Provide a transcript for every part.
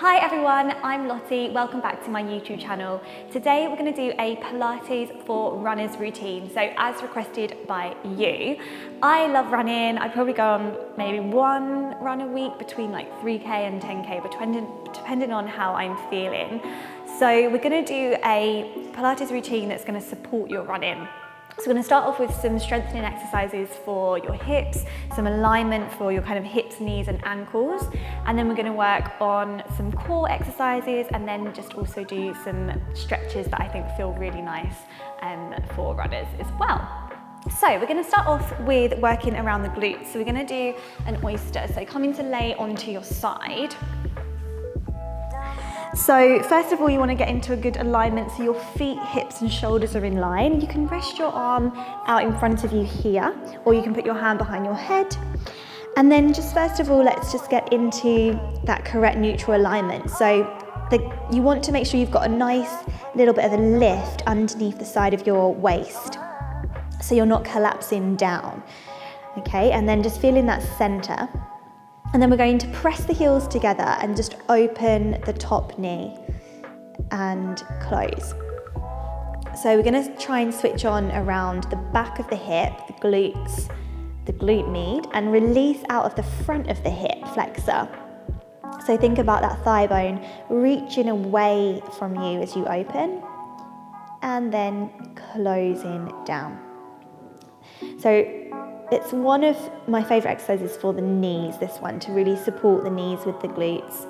Hi everyone, I'm Lottie. Welcome back to my YouTube channel. Today we're going to do a Pilates for runners routine. So as requested by you, I love running. I probably go on maybe one run a week between like 3K and 10K, but depending on how I'm feeling. So we're going to do a Pilates routine that's going to support your running. So we're going to start off with some strengthening exercises for your hips, some alignment for your kind of hips, knees and ankles. And then we're going to work on some core exercises and then just also do some stretches that I think feel really nice for runners as well. So we're going to start off with working around the glutes. So we're going to do an oyster. So coming to lay onto your side. So first of all, you want to get into a good alignment so your feet, hips and shoulders are in line. You can rest your arm out in front of you here, or you can put your hand behind your head. And then just first of all, let's just get into that correct neutral alignment. So you want to make sure you've got a nice little bit of a lift underneath the side of your waist, so you're not collapsing down. Okay, and then just feeling that center. And then we're going to press the heels together and just open the top knee and close. So we're going to try and switch on around the back of the hip, the glutes, the glute med, and release out of the front of the hip flexor. So think about that thigh bone reaching away from you as you open and then closing down. So it's one of my favourite exercises for the knees, this one, to really support the knees with the glutes.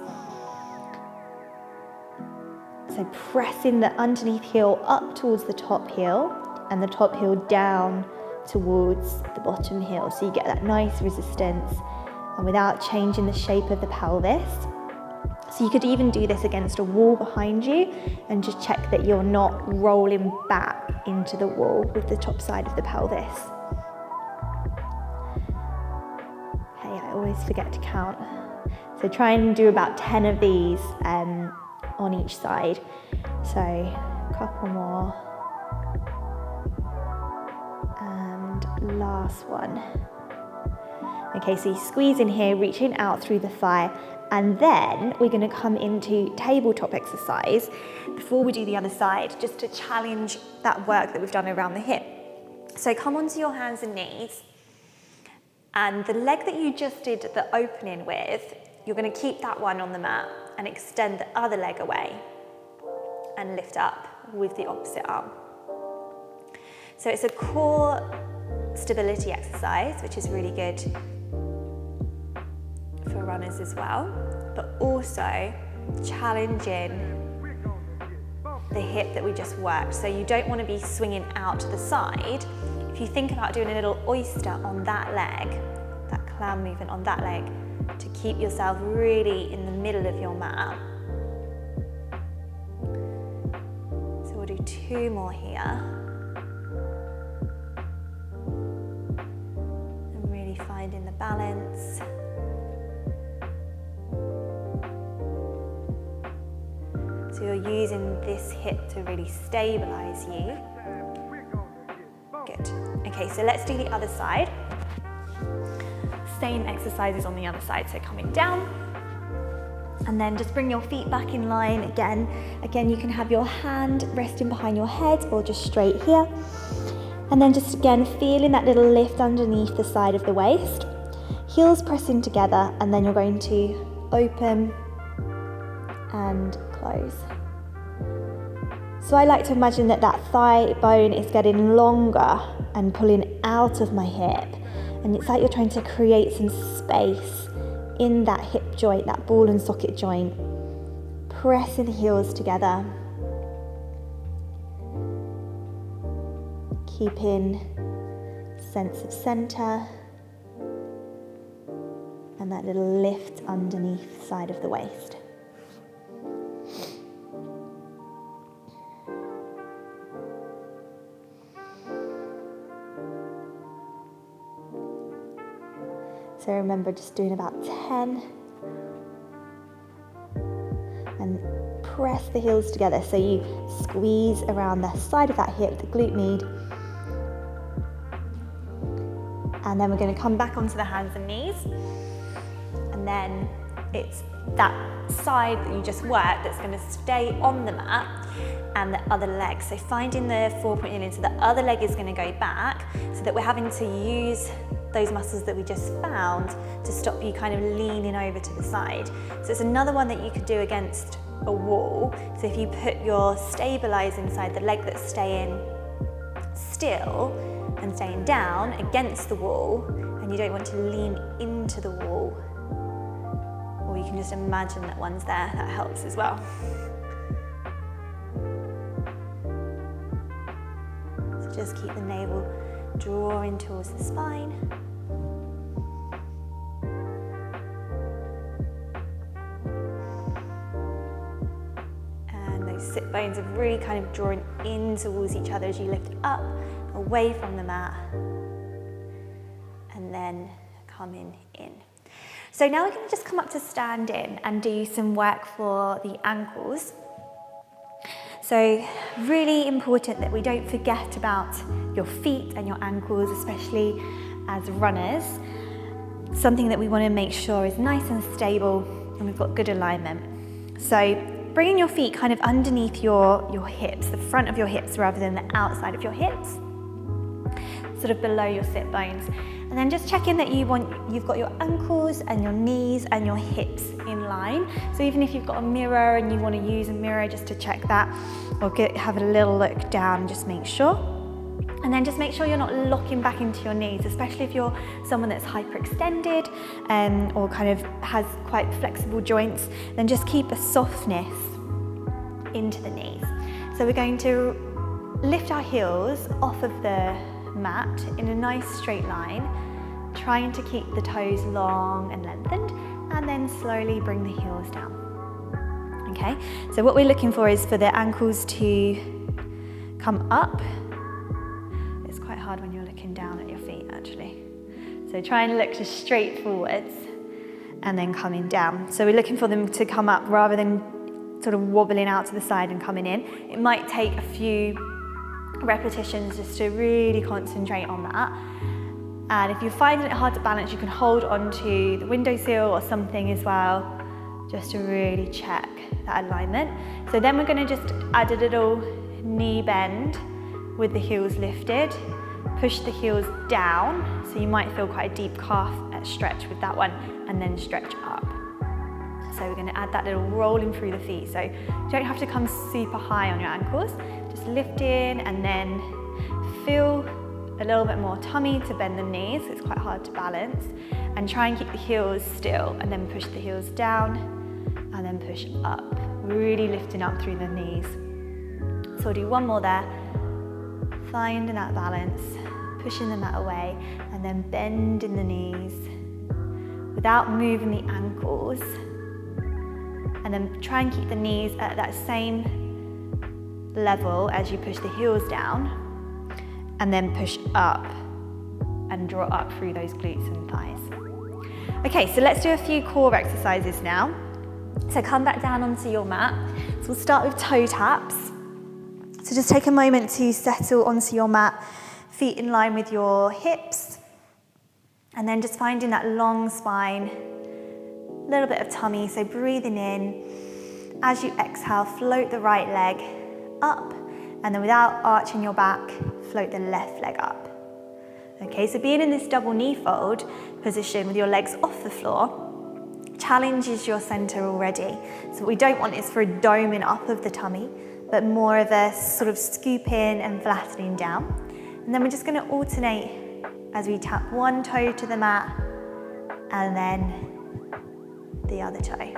So pressing the underneath heel up towards the top heel and the top heel down towards the bottom heel. So you get that nice resistance and without changing the shape of the pelvis. So you could even do this against a wall behind you and just check that you're not rolling back into the wall with the top side of the pelvis. I always forget to count. So try and do about 10 of these on each side. So a couple more. And last one. Okay, so you squeeze in here, reaching out through the thigh, and then we're going to come into tabletop exercise before we do the other side, just to challenge that work that we've done around the hip. So come onto your hands and knees. And the leg that you just did the opening with, you're going to keep that one on the mat and extend the other leg away and lift up with the opposite arm. So it's a core stability exercise, which is really good for runners as well, but also challenging the hip that we just worked. So you don't want to be swinging out to the side. If you think about doing a little oyster on that leg, that clown movement on that leg, to keep yourself really in the middle of your mat. So we'll do 2 more here. And really finding the balance. So you're using this hip to really stabilize you. Good. Okay, so let's do the other side. Same exercises on the other side, so coming down. And then just bring your feet back in line again. Again, you can have your hand resting behind your head or just straight here. And then just again, feeling that little lift underneath the side of the waist. Heels pressing together, and then you're going to open and close. So I like to imagine that thigh bone is getting longer and pulling out of my hip. And it's like you're trying to create some space in that hip joint, that ball and socket joint. Pressing the heels together. Keeping sense of center. And that little lift underneath the side of the waist. So remember just doing about 10. And press the heels together so you squeeze around the side of that hip, the glute med. And then we're going to come back onto the hands and knees. And then it's that side that you just worked that's going to stay on the mat, and the other leg. So finding the 4-point kneeling, so the other leg is going to go back, so that we're having to use those muscles that we just found to stop you kind of leaning over to the side. So it's another one that you could do against a wall. So if you put your stabilizing side, the leg that's staying still and staying down against the wall, and you don't want to lean into the wall, or you can just imagine that one's there, that helps as well. So just keep the navel drawing towards the spine. And those sit bones are really kind of drawing in towards each other as you lift up, away from the mat, and then coming in. So now we're going to just come up to stand in and do some work for the ankles. So really important that we don't forget about your feet and your ankles, especially as runners. Something that we want to make sure is nice and stable and we've got good alignment. So bringing your feet kind of underneath your hips, the front of your hips rather than the outside of your hips, sort of below your sit bones. And then just checking that you've got your ankles and your knees and your hips in line. So even if you've got a mirror and you want to use a mirror just to check that, or have a little look down, just make sure. And then just make sure you're not locking back into your knees, especially if you're someone that's hyperextended or kind of has quite flexible joints, then just keep a softness into the knees. So we're going to lift our heels off of the mat in a nice straight line, trying to keep the toes long and lengthened, and then slowly bring the heels down. Okay, so what we're looking for is for the ankles to come up. It's quite hard when you're looking down at your feet actually. So try and look just straight forwards and then coming down. So we're looking for them to come up rather than sort of wobbling out to the side and coming in. It might take a few repetitions just to really concentrate on that. And if you're finding it hard to balance, you can hold onto the windowsill or something as well, just to really check that alignment. So then we're going to just add a little knee bend with the heels lifted, push the heels down, so you might feel quite a deep calf stretch with that one, and then stretch up. So we're going to add that little rolling through the feet. So you don't have to come super high on your ankles, just lift in and then feel a little bit more tummy to bend the knees. It's quite hard to balance, and try and keep the heels still, and then push the heels down and then push up, really lifting up through the knees. So we'll do one more there, finding that balance, pushing the mat away, and then bending the knees without moving the ankles. And then try and keep the knees at that same level as you push the heels down, and then push up and draw up through those glutes and thighs. Okay, so let's do a few core exercises now. So come back down onto your mat. So we'll start with toe taps. So just take a moment to settle onto your mat, feet in line with your hips, and then just finding that long spine, a little bit of tummy, so breathing in. As you exhale, float the right leg up, and then without arching your back, float the left leg up. Okay, so being in this double knee fold position with your legs off the floor challenges your center already. So what we don't want is for a doming up of the tummy, but more of a sort of scoop in and flattening down. And then we're just going to alternate as we tap one toe to the mat and then the other toe.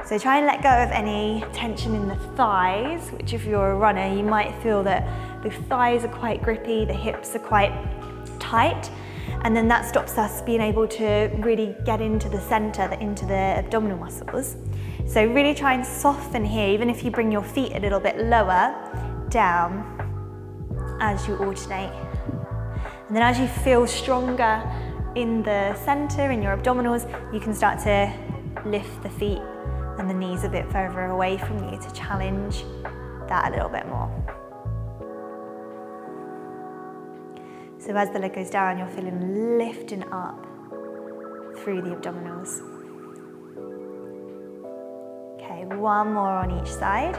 So try and let go of any tension in the thighs, which if you're a runner, you might feel that the thighs are quite grippy, the hips are quite tight, and then that stops us being able to really get into the center, into the abdominal muscles. So really try and soften here, even if you bring your feet a little bit lower down as you alternate. And then as you feel stronger in the center, in your abdominals, you can start to lift the feet and the knees a bit further away from you to challenge that a little bit more. So as the leg goes down, you're feeling lifting up through the abdominals. Okay, one more on each side.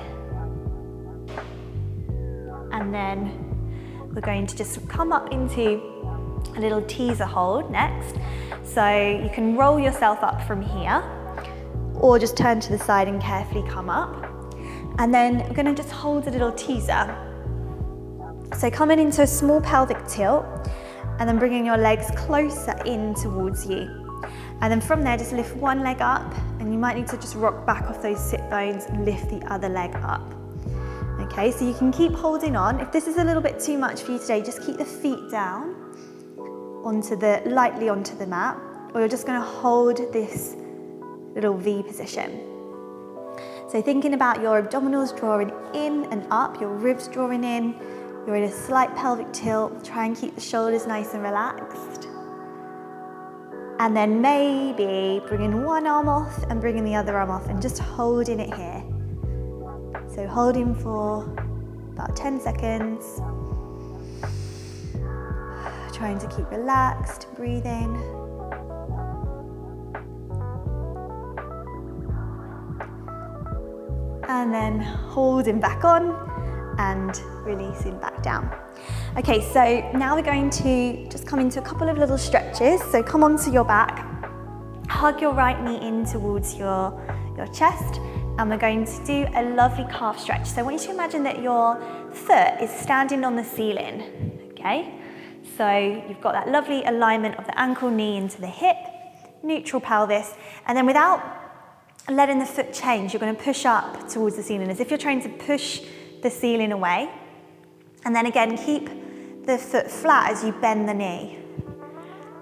And then we're going to just come up into a little teaser hold next. So you can roll yourself up from here, or just turn to the side and carefully come up. And then we're going to just hold a little teaser. So coming into a small pelvic tilt, and then bringing your legs closer in towards you. And then from there, just lift one leg up, and you might need to just rock back off those sit bones and lift the other leg up. Okay, so you can keep holding on. If this is a little bit too much for you today, just keep the feet down lightly onto the mat, or you're just going to hold this little V position. So thinking about your abdominals drawing in and up, your ribs drawing in, you're in a slight pelvic tilt. Try and keep the shoulders nice and relaxed. And then maybe bringing one arm off and bringing the other arm off and just holding it here. So holding for about 10 seconds. Trying to keep relaxed, breathing. And then holding back on and releasing back down. Okay, so now we're going to just come into a couple of little stretches. So come onto your back, hug your right knee in towards your chest, and we're going to do a lovely calf stretch. So I want you to imagine that your foot is standing on the ceiling, okay? So you've got that lovely alignment of the ankle, knee into the hip, neutral pelvis, and then without letting the foot change, you're going to push up towards the ceiling as if you're trying to push the ceiling away. And then again, keep the foot flat as you bend the knee.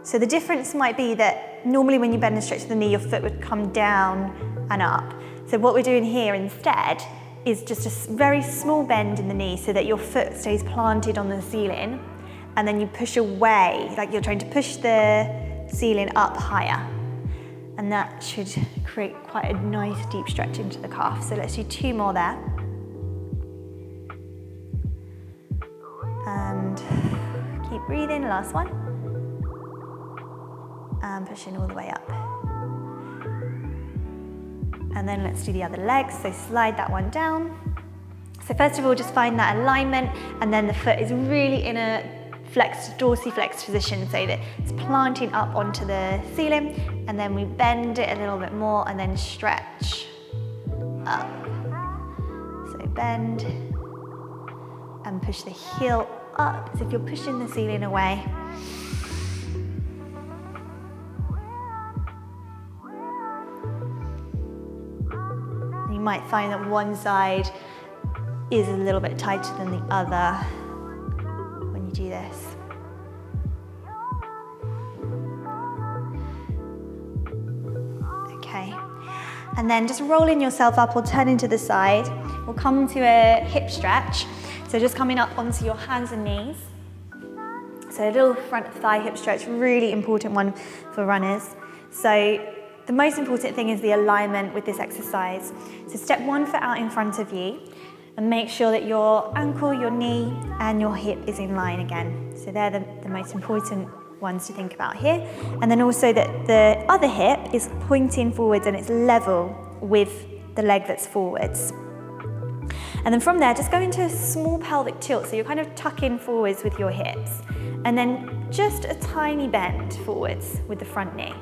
So the difference might be that normally when you bend and stretch the knee, your foot would come down and up. So what we're doing here instead is just a very small bend in the knee so that your foot stays planted on the ceiling, and then you push away, like you're trying to push the ceiling up higher. And that should create quite a nice deep stretch into the calf. So let's do 2 more there. And keep breathing, last one. And pushing all the way up. And then let's do the other leg. So slide that one down. So first of all, just find that alignment, and then the foot is really in a dorsiflexed position so that it's planting up onto the ceiling, and then we bend it a little bit more and then stretch up. So bend and push the heel up as if you're pushing the ceiling away. You might find that one side is a little bit tighter than the other when you do this. Okay, and then just rolling yourself up or turning to the side. We'll come to a hip stretch. So just coming up onto your hands and knees. So a little front thigh hip stretch, really important one for runners. So the most important thing is the alignment with this exercise. So step 1 foot out in front of you, and make sure that your ankle, your knee, and your hip is in line again. So they're the most important ones to think about here. And then also that the other hip is pointing forwards and it's level with the leg that's forwards. And then from there, just go into a small pelvic tilt. So you're kind of tucking forwards with your hips. And then just a tiny bend forwards with the front knee.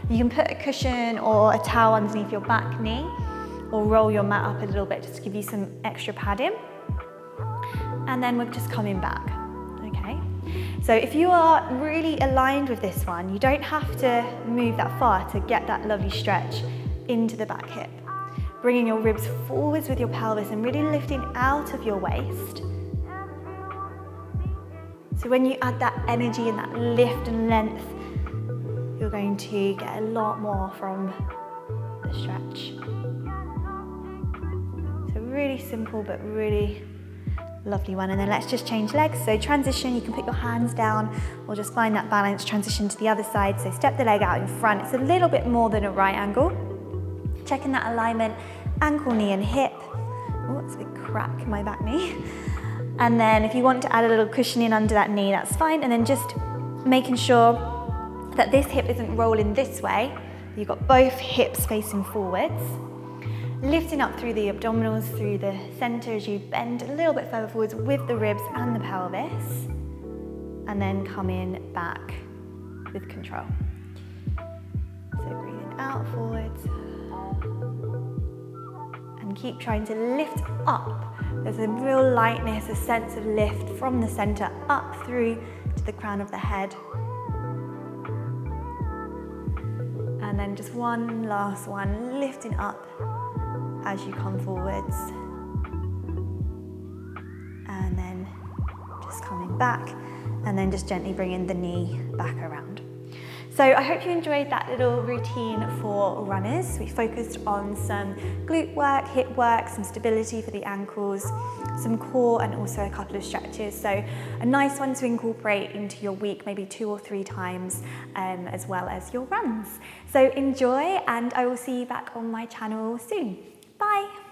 You can put a cushion or a towel underneath your back knee, or roll your mat up a little bit just to give you some extra padding. And then we're just coming back, okay? So if you are really aligned with this one, you don't have to move that far to get that lovely stretch into the back hip. Bringing your ribs forwards with your pelvis and really lifting out of your waist. So when you add that energy and that lift and length, you're going to get a lot more from the stretch. So really simple but really lovely one. And then let's just change legs. So transition, you can put your hands down or just find that balance, transition to the other side. So step the leg out in front. It's a little bit more than a right angle. Checking that alignment, ankle, knee and hip. Oh, it's a big crack in my back knee. And then if you want to add a little cushioning under that knee, that's fine. And then just making sure that this hip isn't rolling this way. You've got both hips facing forwards. Lifting up through the abdominals, through the center as you bend a little bit further forwards with the ribs and the pelvis. And then coming back with control. So breathing out forwards. And keep trying to lift up. There's a real lightness, a sense of lift from the center up through to the crown of the head. And then just one last one, lifting up as you come forwards. And then just coming back, and then just gently bringing the knee back around. So I hope you enjoyed that little routine for runners. We focused on some glute work, hip work, some stability for the ankles, some core, and also a couple of stretches. So a nice one to incorporate into your week, maybe 2 or 3 times, as well as your runs. So enjoy, and I will see you back on my channel soon. Bye.